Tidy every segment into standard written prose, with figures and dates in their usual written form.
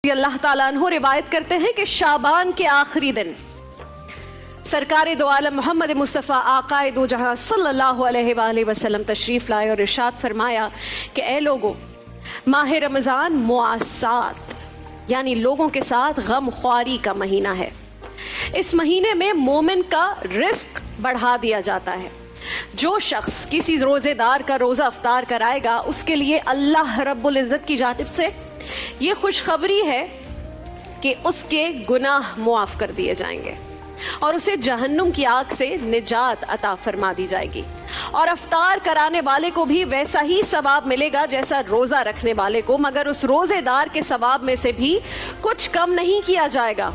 रज़ी अल्लाह ताला अन्हु रिवायत करते हैं कि शाबान के आखिरी दिन सरकार दो आलम मोहम्मद मुस्तफ़ा आकाए दो जहां सल्लल्लाहु अलैहि वसल्लम तशरीफ़ लाए और इरशाद फरमाया कि ए लोगों, माह रमज़ान मुआसात यानी लोगों के साथ गम ख्वारी का महीना है। इस महीने में मोमिन का रिस्क बढ़ा दिया जाता है। जो शख्स किसी रोज़ेदार का रोज़ा अफ्तार कराएगा उसके लिए अल्लाह रब्बुल इज़्ज़त की जानिब से ये खुशखबरी है कि उसके गुनाह मुआफ़ कर दिए जाएंगे और उसे जहन्नुम की आग से निजात अता फरमा दी जाएगी और अफ्तार कराने वाले को भी वैसा ही सवाब मिलेगा जैसा रोज़ा रखने वाले को, मगर उस रोज़ेदार के सवाब में से भी कुछ कम नहीं किया जाएगा।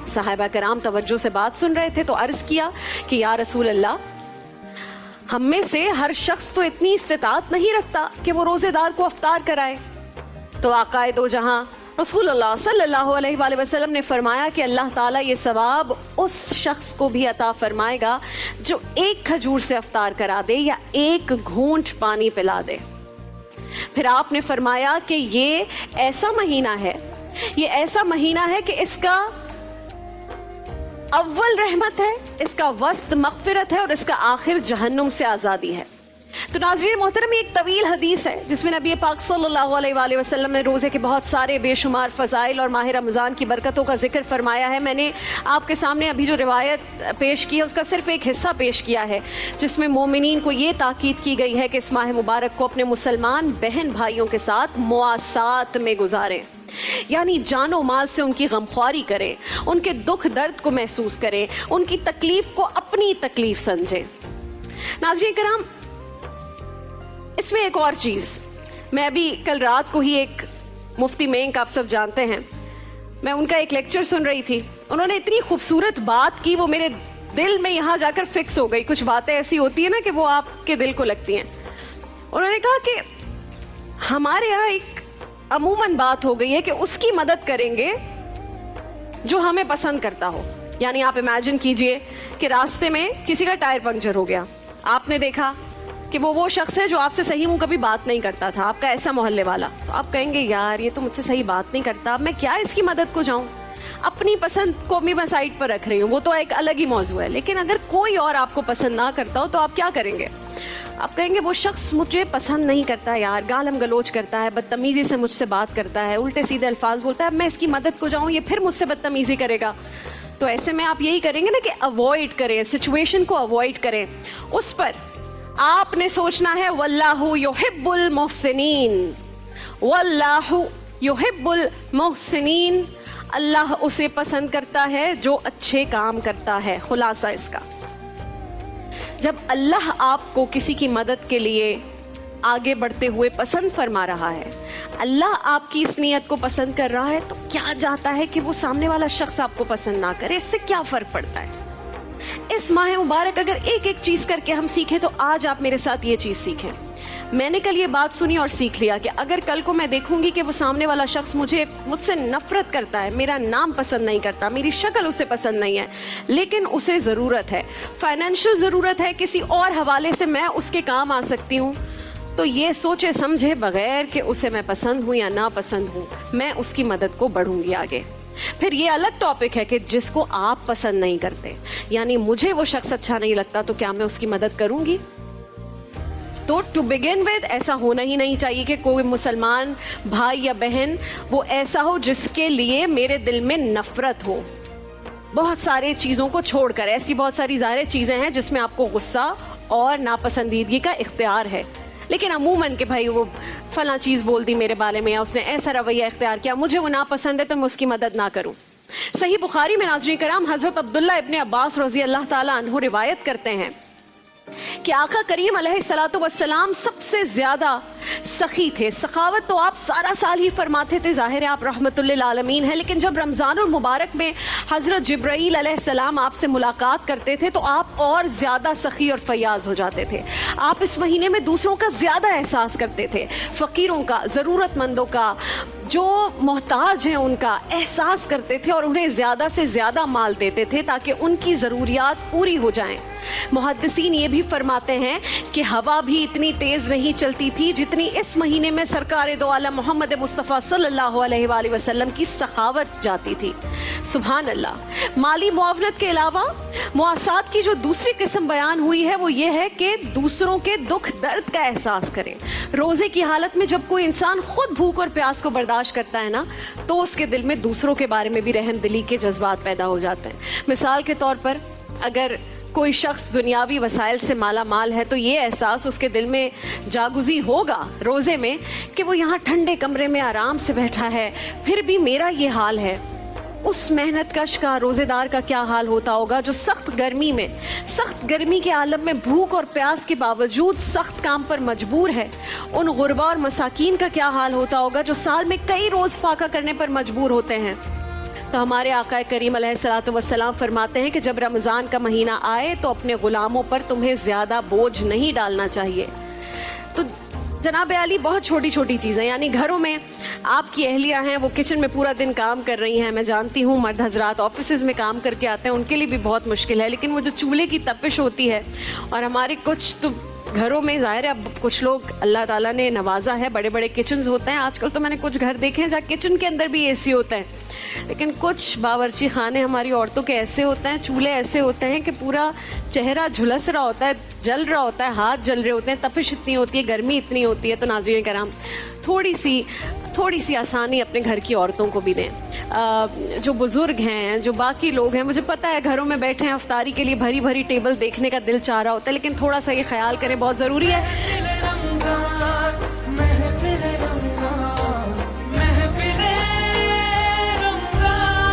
सहाबा कराम तवज्जो से बात सुन रहे थे तो अर्ज़ किया कि या रसूल अल्लाह, हम में से हर शख्स तो इतनी इस्तिताअत नहीं रखता कि वो रोज़ेदार को अफ्तार कराए। तो आकाए दो जहां रसूलुल्लाह सल्लल्लाहु अलैहि वसल्लम ने फरमाया कि अल्लाह ताला ये सवाब उस शख्स को भी अता फरमाएगा जो एक खजूर से अफ्तार करा दे या एक घूंट पानी पिला दे। फिर आपने फरमाया कि ये ऐसा महीना है कि इसका अव्वल रहमत है, इसका वस्त मग़फ़िरत है और इसका आखिर जहन्नुम से आज़ादी है। तो नाज़रीन मोहतरम, एक तवील हदीस है जिसमें नबी पाक सल्लल्लाहु अलैहि वसल्लम ने रोज़े के बहुत सारे बेशुमार फ़ज़ाइल और माह रमज़ान की बरकतों का जिक्र फरमाया है। मैंने आपके सामने अभी जो रिवायत पेश की है उसका सिर्फ़ एक हिस्सा पेश किया है जिसमें मोमिनीन को ये ताकीद की गई है कि इस माह मुबारक को अपने मुसलमान बहन भाइयों के साथ मुआसात में गुजारें, यानी जानो माल से उनकी गमख्वारी करें, उनके दुख दर्द को महसूस करें, उनकी तकलीफ़ को अपनी तकलीफ़ समझें। नाज़रीन कराम, इसमें एक और चीज़, मैं अभी कल रात को ही एक मुफ्ती मेंक, आप सब जानते हैं, मैं उनका एक लेक्चर सुन रही थी। उन्होंने इतनी खूबसूरत बात की, वो मेरे दिल में यहाँ जाकर फिक्स हो गई। कुछ बातें ऐसी होती है ना कि वो आपके दिल को लगती हैं। उन्होंने कहा कि हमारे यहाँ एक अमूमन बात हो गई है कि उसकी मदद करेंगे जो हमें पसंद करता हो। यानी आप इमेजिन कीजिए कि रास्ते में किसी का टायर पंक्चर हो गया, आपने देखा कि वो शख्स है जो आपसे सही मुंह कभी बात नहीं करता था, आपका ऐसा मोहल्ले वाला, तो आप कहेंगे यार ये तो मुझसे सही बात नहीं करता, अब मैं क्या इसकी मदद को जाऊं। अपनी पसंद को भी मैं साइड पर रख रही हूँ, वो तो एक अलग ही मौजू है। लेकिन अगर कोई और आपको पसंद ना करता हो तो आप क्या करेंगे? आप कहेंगे वो शख्स मुझे पसंद नहीं करता यार, गालम गलोच करता है, बदतमीज़ी से मुझसे बात करता है, उल्टे सीधे अल्फाज बोलता है, अब मैं इसकी मदद को जाऊँ ये फिर मुझसे बदतमीज़ी करेगा। तो ऐसे में आप यही करेंगे ना कि अवॉइड करें, सिचुएशन को अवॉइड करें। उस पर आपने सोचना है वल्लाहु युहिब्बुल मुहसिनीन, वल्लाहु युहिब्बुल मुहसिनीन, अल्लाह उसे पसंद करता है जो अच्छे काम करता है। खुलासा इसका, जब अल्लाह आपको किसी की मदद के लिए आगे बढ़ते हुए पसंद फरमा रहा है, अल्लाह आपकी इस नीयत को पसंद कर रहा है, तो क्या जाता है कि वो सामने वाला शख्स आपको पसंद ना करे, इससे क्या फ़र्क पड़ता है? इस माह मुबारक अगर एक एक चीज़ करके हम सीखें तो आज आप मेरे साथ ये चीज़ सीखें। मैंने कल ये बात सुनी और सीख लिया कि अगर कल को मैं देखूंगी कि वो सामने वाला शख्स मुझसे नफरत करता है, मेरा नाम पसंद नहीं करता, मेरी शक्ल उसे पसंद नहीं है, लेकिन उसे ज़रूरत है, फाइनेंशियल ज़रूरत है, किसी और हवाले से मैं उसके काम आ सकती हूँ, तो ये सोचे समझे बगैर कि उसे मैं पसंद हूँ या ना पसंद हूँ, मैं उसकी मदद को बढ़ूंगी आगे। फिर ये अलग टॉपिक है कि जिसको आप पसंद नहीं करते, यानी मुझे वो शख्स अच्छा नहीं लगता, तो क्या मैं उसकी मदद करूंगी? तो टू बिगिन विद ऐसा होना ही नहीं चाहिए कि कोई मुसलमान भाई या बहन वो ऐसा हो जिसके लिए मेरे दिल में नफरत हो। बहुत सारे चीज़ों को छोड़कर, ऐसी बहुत सारी ज़ाहिर चीज़ें हैं जिसमें आपको गुस्सा और नापसंदीदगी का इख्तियार है, लेकिन अमूमन कि भाई वो फला चीज़ बोल दी मेरे बारे में या उसने ऐसा रवैया इख्तियार किया, मुझे वो नापसंद है तो मैं उसकी मदद ना करूं। सही बुखारी में नाज़रीन कराम हज़रत अब्दुल्ला इब्ने अब्बास रज़ी अल्लाह ताला अन्हु रिवायत करते हैं कि आका करीम अलैहिस्सलातु वस्सलाम सबसे ज़्यादा सखी थे। सखावत तो आप सारा साल ही फरमाते थे, ज़ाहिर है आप रहमतुल लिल आलमीन हैं, लेकिन जब रमज़ानुल मुबारक में हज़रत जिब्राईल अलैहिस्सलाम आपसे मुलाकात करते थे तो आप और ज़्यादा सखी और फयाज हो जाते थे। आप इस महीने में दूसरों का ज़्यादा एहसास करते थे, फ़कीरों का, ज़रूरतमंदों का, जो मोहताज हैं उनका एहसास करते थे और उन्हें ज़्यादा से ज़्यादा माल देते थे ताकि उनकी ज़रूरियात पूरी हो जाएं। मुहद्दिसीन ये भी फरमा फरमाते हैं कि हवा भी इतनी तेज़ नहीं चलती थी जितनी इस महीने में सरकार दो आलम मोहम्मद मुस्तफ़ा सल्लल्लाहु अलैहि वसल्लम की सखावत जाती थी। सुभान अल्लाह। माली मुआवनत के अलावा मुआसात की जो दूसरी किस्म बयान हुई है वो ये है कि दूसरों के दुख दर्द का एहसास करें। रोज़े की हालत में जब कोई इंसान खुद भूख और प्यास को बर्दाश्त करता है ना, तो उसके दिल में दूसरों के बारे में भी रहमदिली के जज्बात पैदा हो जाते हैं। मिसाल के तौर पर अगर कोई शख्स दुनियावी वसाइल से माला माल है तो ये एहसास उसके दिल में जागुजी होगा रोज़े में कि वो यहाँ ठंडे कमरे में आराम से बैठा है, फिर भी मेरा ये हाल है। उस मेहनत कश का, रोज़ेदार का क्या हाल होता होगा जो सख्त गर्मी के आलम में भूख और प्यास के बावजूद सख्त काम पर मजबूर है। उन गुरबा और मसाकीन का क्या हाल होता होगा जो साल में कई रोज़ फाका करने पर मजबूर होते हैं। तो हमारे आका करीम अलैहिस्सलातु वस्सलाम फरमाते हैं कि जब रमज़ान का महीना आए तो अपने ग़ुलामों पर तुम्हें ज़्यादा बोझ नहीं डालना चाहिए। तो जनाब अली, बहुत छोटी छोटी चीज़ें, यानी घरों में आपकी अहलियाँ हैं, वो किचन में पूरा दिन काम कर रही हैं, मैं जानती हूँ मर्द हजरात ऑफिस में काम करके आते हैं, उनके लिए भी बहुत मुश्किल है, लेकिन वो जो चूल्हे की तपिश होती है, और हमारे कुछ तो घरों में ज़ाहिर है अब कुछ लोग अल्लाह ताला ने नवाजा है, बड़े बड़े किचन्स होते हैं। आजकल तो मैंने कुछ घर देखे हैं जहाँ किचन के अंदर भी एसी होता है, लेकिन कुछ बावर्ची खाने हमारी औरतों के ऐसे होते हैं, चूल्हे ऐसे होते हैं कि पूरा चेहरा झुलस रहा होता है, जल रहा होता है, हाथ जल रहे होते हैं, तपिश इतनी होती है, गर्मी इतनी होती है। तो नाज़रीन कराम, थोड़ी सी आसानी अपने घर की औरतों को भी दें। जो बुज़ुर्ग हैं, जो बाकी लोग हैं, मुझे पता है घरों में बैठे हैं, अफ्तारी के लिए भरी भरी टेबल देखने का दिल चाह रहा होता है, लेकिन थोड़ा सा ये ख्याल करें, बहुत ज़रूरी है